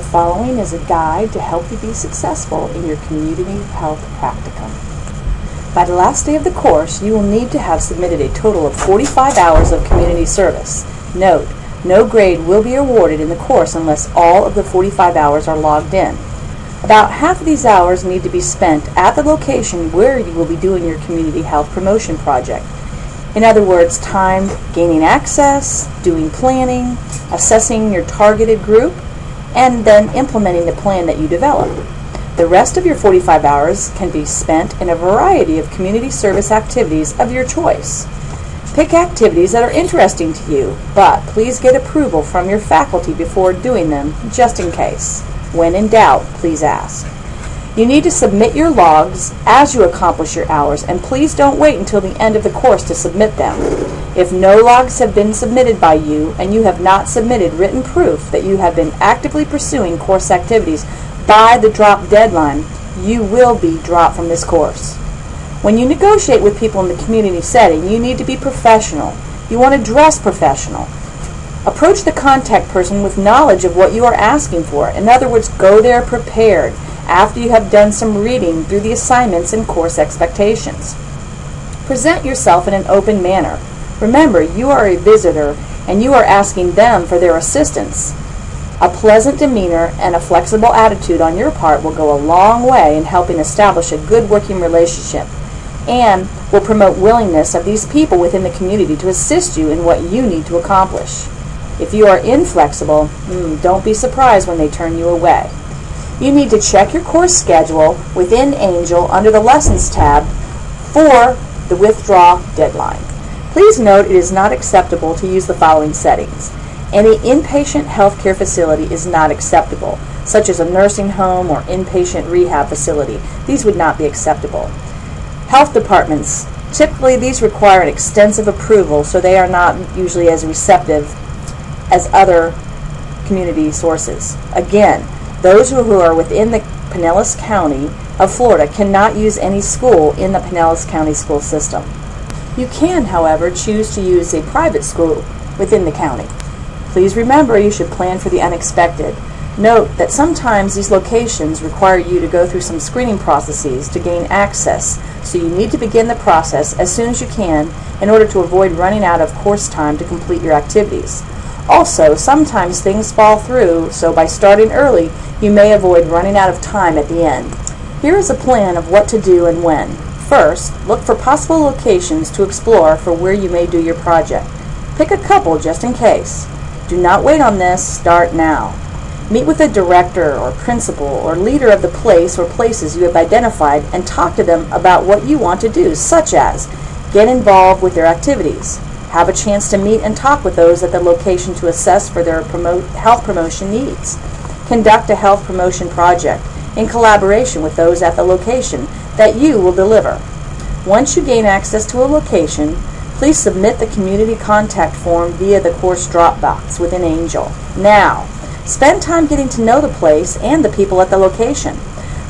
following is a guide to help you be successful in your community health practicum. By the last day of the course, you will need to have submitted a total of 45 hours of community service. Note, no grade will be awarded in the course unless all of the 45 hours are logged in. About half of these hours need to be spent at the location where you will be doing your community health promotion project. In other words, time gaining access, doing planning, assessing your targeted group, and then implementing the plan that you develop. The rest of your 45 hours can be spent in a variety of community service activities of your choice. Pick activities that are interesting to you, but please get approval from your faculty before doing them, just in case. When in doubt, please ask. You need to submit your logs as you accomplish your hours, and please don't wait until the end of the course to submit them. If no logs have been submitted by you and you have not submitted written proof that you have been actively pursuing course activities by the drop deadline, you will be dropped from this course. When you negotiate with people in the community setting, you need to be professional. You want to dress professional. Approach the contact person with knowledge of what you are asking for. In other words, go there prepared after you have done some reading through the assignments and course expectations. Present yourself in an open manner. Remember, you are a visitor and you are asking them for their assistance. A pleasant demeanor and a flexible attitude on your part will go a long way in helping establish a good working relationship and will promote willingness of these people within the community to assist you in what you need to accomplish. If you are inflexible, don't be surprised when they turn you away. You need to check your course schedule within Angel under the Lessons tab for the withdraw deadline. Please note it is not acceptable to use the following settings. Any inpatient healthcare facility is not acceptable, such as a nursing home or inpatient rehab facility. These would not be acceptable. Health departments, typically these require an extensive approval, so they are not usually as receptive as other community sources. Again, those who are within the Pinellas County of Florida cannot use any school in the Pinellas County school system. You can, however, choose to use a private school within the county. Please remember you should plan for the unexpected. Note that sometimes these locations require you to go through some screening processes to gain access, so you need to begin the process as soon as you can in order to avoid running out of course time to complete your activities. Also, sometimes things fall through, so by starting early, you may avoid running out of time at the end. Here is a plan of what to do and when. First, look for possible locations to explore for where you may do your project. Pick a couple just in case. Do not wait on this, start now. Meet with a director or principal or leader of the place or places you have identified and talk to them about what you want to do, such as get involved with their activities, have a chance to meet and talk with those at the location to assess for their health promotion needs, conduct a health promotion project in collaboration with those at the location that you will deliver. Once you gain access to a location, please submit the community contact form via the course Dropbox within Angel. Now, spend time getting to know the place and the people at the location.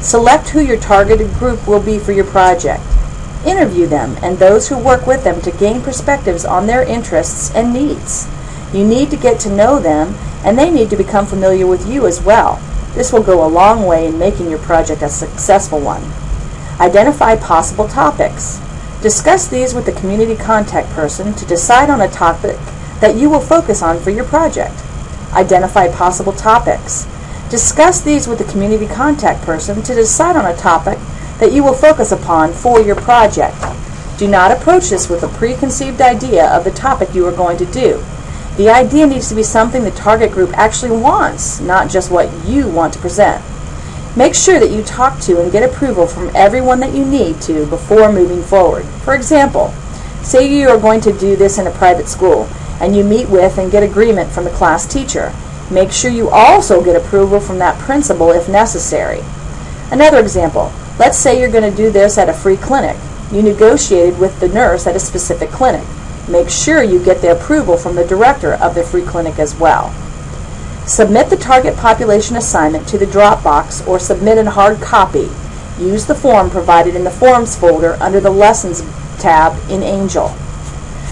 Select who your targeted group will be for your project. Interview them and those who work with them to gain perspectives on their interests and needs. You need to get to know them, and they need to become familiar with you as well. This will go a long way in making your project a successful one. Identify possible topics. Discuss these with the community contact person to decide on a topic that you will focus on for your project. Identify possible topics. Discuss these with the community contact person to decide on a topic that you will focus upon for your project. Do not approach this with a preconceived idea of the topic you are going to do. The idea needs to be something the target group actually wants, not just what you want to present. Make sure that you talk to and get approval from everyone that you need to before moving forward. For example, say you are going to do this in a private school and you meet with and get agreement from the class teacher. Make sure you also get approval from that principal if necessary. Another example, let's say you're going to do this at a free clinic. You negotiated with the nurse at a specific clinic. Make sure you get the approval from the director of the free clinic as well. Submit the target population assignment to the Dropbox or submit in hard copy. Use the form provided in the Forms folder under the Lessons tab in Angel.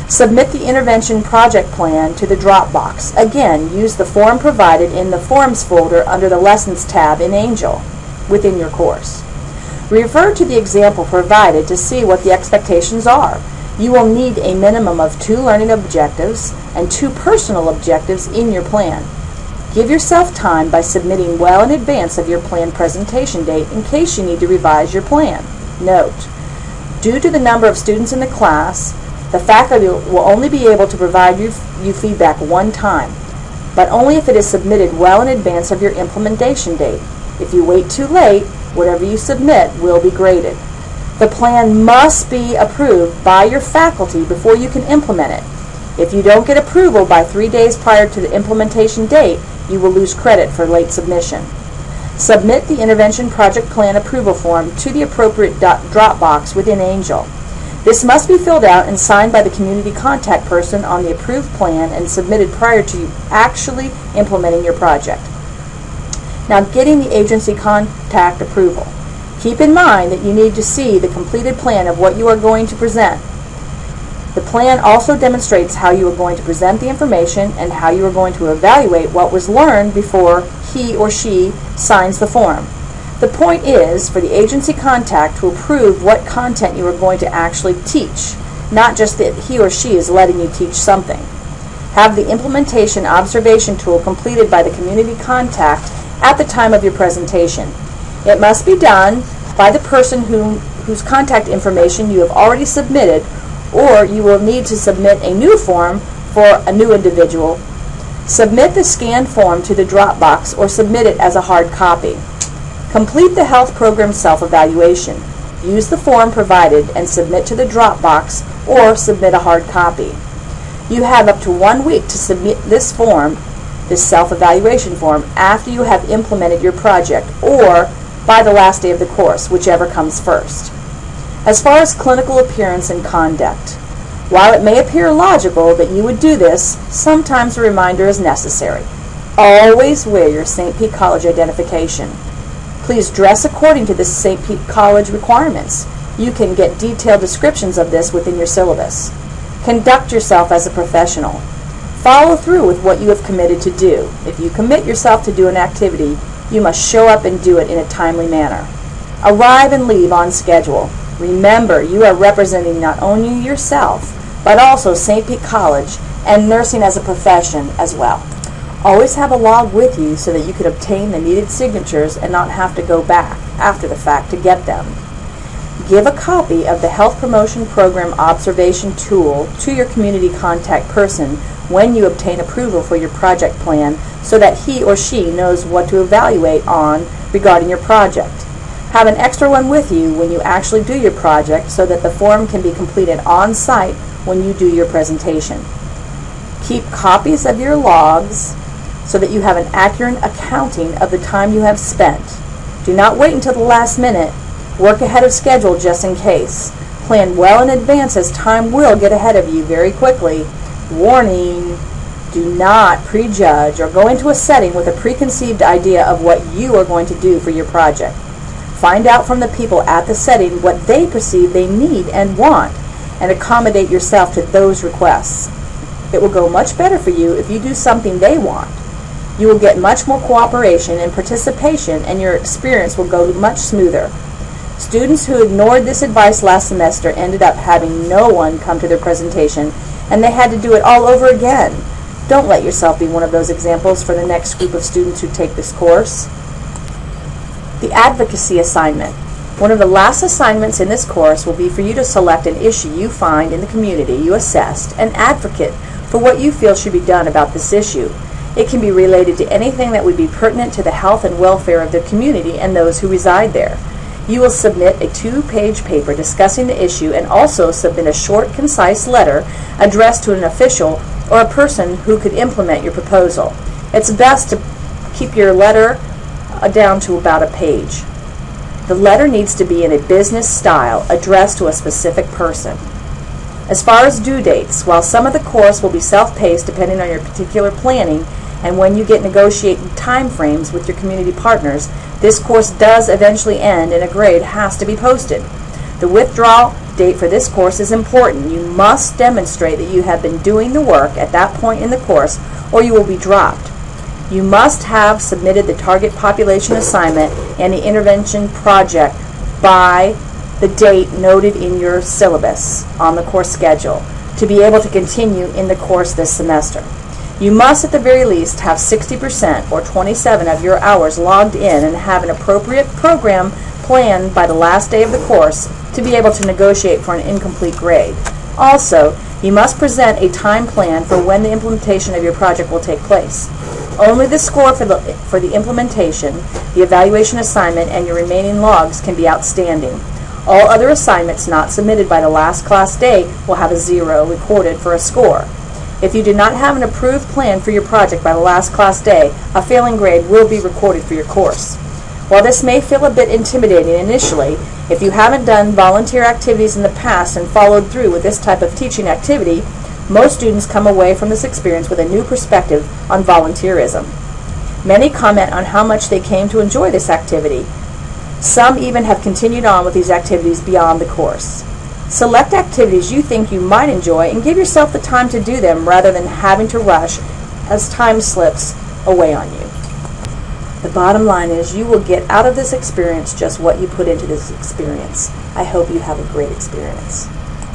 Submit the intervention project plan to the Dropbox. Again, use the form provided in the Forms folder under the Lessons tab in Angel within your course. Refer to the example provided to see what the expectations are. You will need a minimum of 2 learning objectives and 2 personal objectives in your plan. Give yourself time by submitting well in advance of your planned presentation date in case you need to revise your plan. Note, due to the number of students in the class, the faculty will only be able to provide you feedback one time, but only if it is submitted well in advance of your implementation date. If you wait too late, whatever you submit will be graded. The plan must be approved by your faculty before you can implement it. If you don't get approval by 3 days prior to the implementation date, you will lose credit for late submission. Submit the intervention project plan approval form to the appropriate Dropbox within Angel. This must be filled out and signed by the community contact person on the approved plan and submitted prior to you actually implementing your project. Now, getting the agency contact approval. Keep in mind that you need to see the completed plan of what you are going to present. The plan also demonstrates how you are going to present the information and how you are going to evaluate what was learned before he or she signs the form. The point is for the agency contact to approve what content you are going to actually teach, not just that he or she is letting you teach something. Have the implementation observation tool completed by the community contact at the time of your presentation. It must be done by the person whose contact information you have already submitted, or you will need to submit a new form for a new individual. Submit the scanned form to the Dropbox or submit it as a hard copy. Complete the health program self-evaluation. Use the form provided and submit to the Dropbox or submit a hard copy. You have up to 1 week to submit this form, this self-evaluation form, after you have implemented your project or by the last day of the course, whichever comes first. As far as clinical appearance and conduct, while it may appear logical that you would do this, sometimes a reminder is necessary. Always wear your St. Pete College identification. Please dress according to the St. Pete College requirements. You can get detailed descriptions of this within your syllabus. Conduct yourself as a professional. Follow through with what you have committed to do. If you commit yourself to do an activity, you must show up and do it in a timely manner. Arrive and leave on schedule. Remember, you are representing not only yourself, but also St. Pete College and nursing as a profession as well. Always have a log with you so that you can obtain the needed signatures and not have to go back after the fact to get them. Give a copy of the Health Promotion Program Observation Tool to your community contact person when you obtain approval for your project plan so that he or she knows what to evaluate on regarding your project. Have an extra one with you when you actually do your project so that the form can be completed on site when you do your presentation. Keep copies of your logs so that you have an accurate accounting of the time you have spent. Do not wait until the last minute. Work ahead of schedule just in case. Plan well in advance as time will get ahead of you very quickly. Warning, do not prejudge or go into a setting with a preconceived idea of what you are going to do for your project. Find out from the people at the setting what they perceive they need and want, and accommodate yourself to those requests. It will go much better for you if you do something they want. You will get much more cooperation and participation, and your experience will go much smoother. Students who ignored this advice last semester ended up having no one come to their presentation, and they had to do it all over again. Don't let yourself be one of those examples for the next group of students who take this course. The advocacy assignment. One of the last assignments in this course will be for you to select an issue you find in the community you assessed and advocate for what you feel should be done about this issue. It can be related to anything that would be pertinent to the health and welfare of the community and those who reside there. You will submit a 2-page paper discussing the issue and also submit a short, concise letter addressed to an official or a person who could implement your proposal. It's best to keep your letter down to about a page. The letter needs to be in a business style addressed to a specific person. As far as due dates, while some of the course will be self-paced depending on your particular planning and when you get negotiating time frames with your community partners, this course does eventually end and a grade has to be posted. The withdrawal date for this course is important. You must demonstrate that you have been doing the work at that point in the course, or you will be dropped. You must have submitted the target population assignment and the intervention project by the date noted in your syllabus on the course schedule to be able to continue in the course this semester. You must at the very least have 60% or 27 of your hours logged in and have an appropriate program planned by the last day of the course to be able to negotiate for an incomplete grade. Also, you must present a time plan for when the implementation of your project will take place. Only the score for the implementation, the evaluation assignment, and your remaining logs can be outstanding. All other assignments not submitted by the last class day will have a 0 recorded for a score. If you do not have an approved plan for your project by the last class day, a failing grade will be recorded for your course. While this may feel a bit intimidating initially, if you haven't done volunteer activities in the past and followed through with this type of teaching activity, most students come away from this experience with a new perspective on volunteerism. Many comment on how much they came to enjoy this activity. Some even have continued on with these activities beyond the course. Select activities you think you might enjoy and give yourself the time to do them rather than having to rush as time slips away on you. The bottom line is you will get out of this experience just what you put into this experience. I hope you have a great experience.